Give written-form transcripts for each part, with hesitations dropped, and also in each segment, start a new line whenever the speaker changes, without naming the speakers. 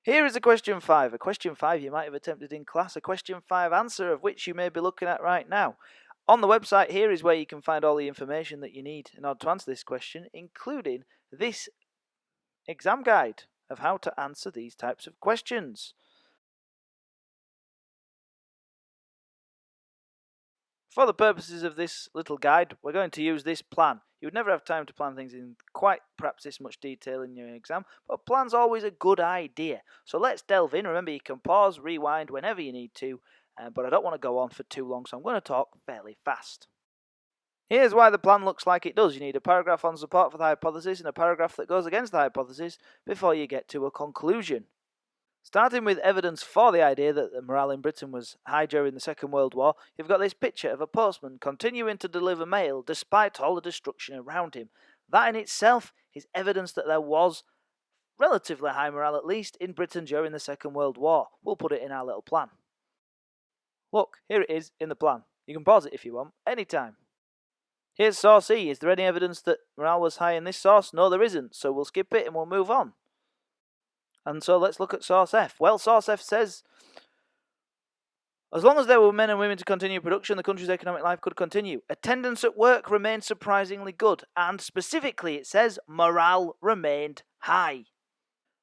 Here is a question 5. A question 5 you might have attempted in class. A question 5 answer of which you may be looking at right now. On the website here is where you can find all the information that you need in order to answer this question, including this exam guide of how to answer these types of questions. For the purposes of this little guide, we're going to use this plan. You would never have time to plan things in quite perhaps this much detail in your exam, but a plan's always a good idea. So let's delve in. Remember, you can pause, rewind whenever you need to, but I don't want to go on for too long, so I'm going to talk fairly fast. Here's why the plan looks like it does. You need a paragraph on support for the hypothesis and a paragraph that goes against the hypothesis before you get to a conclusion. Starting with evidence for the idea that the morale in Britain was high during the Second World War, you've got this picture of a postman continuing to deliver mail despite all the destruction around him. That in itself is evidence that there was relatively high morale, at least in Britain during the Second World War. We'll put it in our little plan. Look, here it is in the plan. You can pause it if you want, anytime. Here's source E. Is there any evidence that morale was high in this source? No, there isn't, so we'll skip it and we'll move on. And so let's look at source F. Well, source F says, as long as there were men and women to continue production, the country's economic life could continue. Attendance at work remained surprisingly good, and specifically it says morale remained high.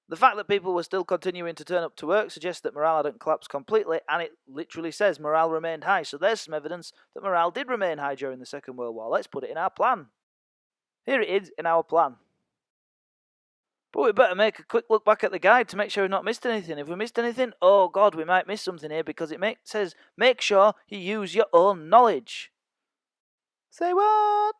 The fact that people were still continuing to turn up to work suggests that morale hadn't collapsed completely, and it literally says morale remained high. So there's some evidence that morale did remain high during the Second World War. Let's put it in our plan. Here it is in our plan. But we better make a quick look back at the guide to make sure we've not missed anything. If we missed anything, oh God, we might miss something here because it says, make sure you use your own knowledge. Say what?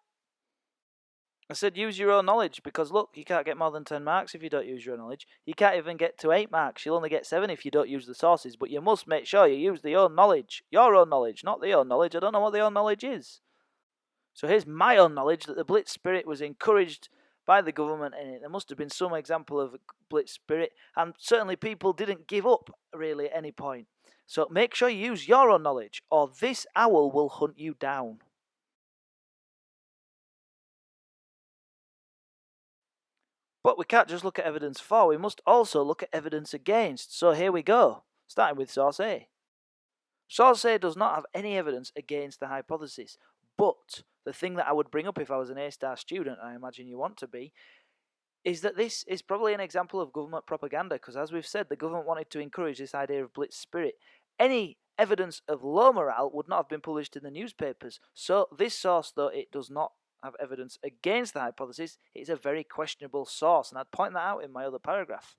I said use your own knowledge because look, you can't get more than 10 marks if you don't use your own knowledge. You can't even get to 8 marks. You'll only get 7 if you don't use the sources, but you must make sure you use the own knowledge. Your own knowledge, not the own knowledge. I don't know what the own knowledge is. So here's my own knowledge that the Blitz spirit was encouraged by the government, and there must have been some example of Blitz spirit, and certainly people didn't give up really at any point. So make sure you use your own knowledge, or this owl will hunt you down. But we can't just look at evidence for, we must also look at evidence against. So here we go, starting with source A. Source A does not have any evidence against the hypothesis, but the thing that I would bring up if I was an A-star student, I imagine you want to be, is that this is probably an example of government propaganda, because as we've said, the government wanted to encourage this idea of Blitz spirit. Any evidence of low morale would not have been published in the newspapers. So this source, though it does not have evidence against the hypothesis, it is a very questionable source, and I'd point that out in my other paragraph.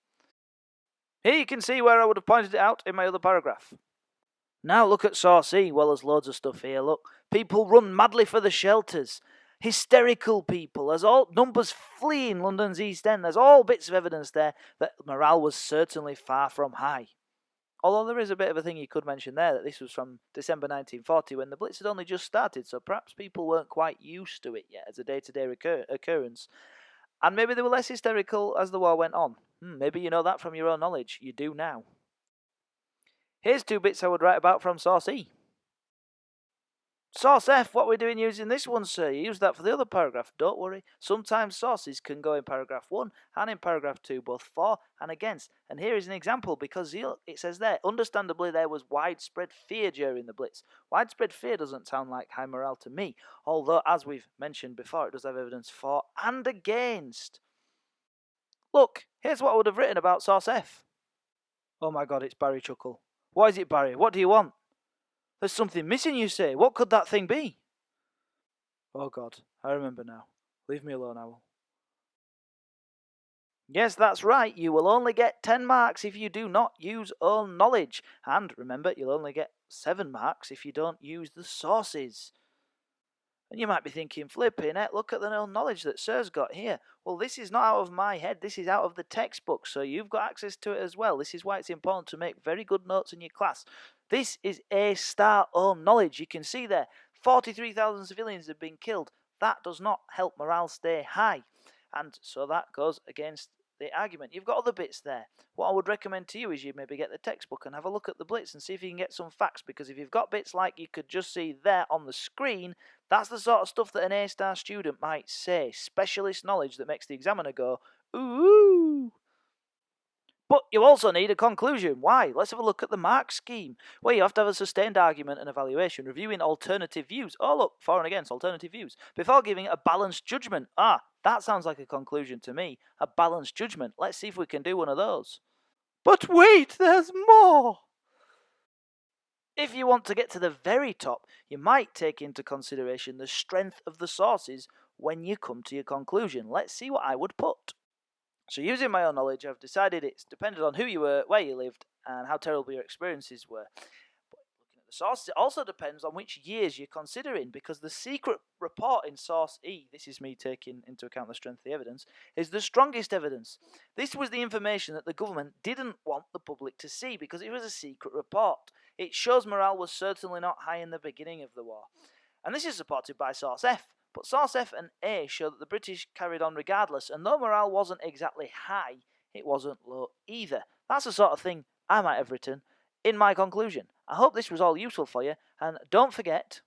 Here you can see where I would have pointed it out in my other paragraph. Now look at source E. Well, there's loads of stuff here. Look, people run madly for the shelters. Hysterical people. There's all numbers fleeing London's East End. There's all bits of evidence there that morale was certainly far from high. Although there is a bit of a thing you could mention there, that this was from December 1940 when the Blitz had only just started, so perhaps people weren't quite used to it yet as a day-to-day occurrence. And maybe they were less hysterical as the war went on. Maybe you know that from your own knowledge. You do now. Here's 2 bits I would write about from source E. Source F, what we're doing using this one, sir. You use that for the other paragraph, don't worry. Sometimes sources can go in paragraph 1 and in paragraph 2, both for and against. And here is an example, because it says there, understandably there was widespread fear during the Blitz. Widespread fear doesn't sound like high morale to me, although, as we've mentioned before, it does have evidence for and against. Look, here's what I would have written about source F. Oh my God, it's Barry Chuckle. Why is it Barry? What do you want? There's something missing, you say. What could that thing be? Oh God, I remember now. Leave me alone, Owl. Yes, that's right. You will only get 10 marks if you do not use own knowledge. And remember, you'll only get 7 marks if you don't use the sources. And you might be thinking, flipping it, look at the own knowledge that Sir's got here. Well, this is not out of my head. This is out of the textbook, so you've got access to it as well. This is why it's important to make very good notes in your class. This is A-star own knowledge. You can see there, 43,000 civilians have been killed. That does not help morale stay high. And so that goes against the argument. You've got other bits there. What I would recommend to you is you maybe get the textbook and have a look at the Blitz and see if you can get some facts, because if you've got bits like you could just see there on the screen, that's the sort of stuff that an A-star student might say. Specialist knowledge that makes the examiner go, ooh. But you also need a conclusion. Why? Let's have a look at the Marx scheme, where you have to have a sustained argument and evaluation, reviewing alternative views. Oh, look, for and against alternative views, before giving a balanced judgment. Ah, that sounds like a conclusion to me. A balanced judgment. Let's see if we can do one of those. But wait, there's more! If you want to get to the very top, you might take into consideration the strength of the sources when you come to your conclusion. Let's see what I would put. So using my own knowledge, I've decided it's depended on who you were, where you lived, and how terrible your experiences were. But looking at the sources, it also depends on which years you're considering, because the secret report in source E, this is me taking into account the strength of the evidence, is the strongest evidence. This was the information that the government didn't want the public to see because it was a secret report. It shows morale was certainly not high in the beginning of the war. And this is supported by source F. But source F and A show that the British carried on regardless, and though morale wasn't exactly high, it wasn't low either. That's the sort of thing I might have written in my conclusion. I hope this was all useful for you, and don't forget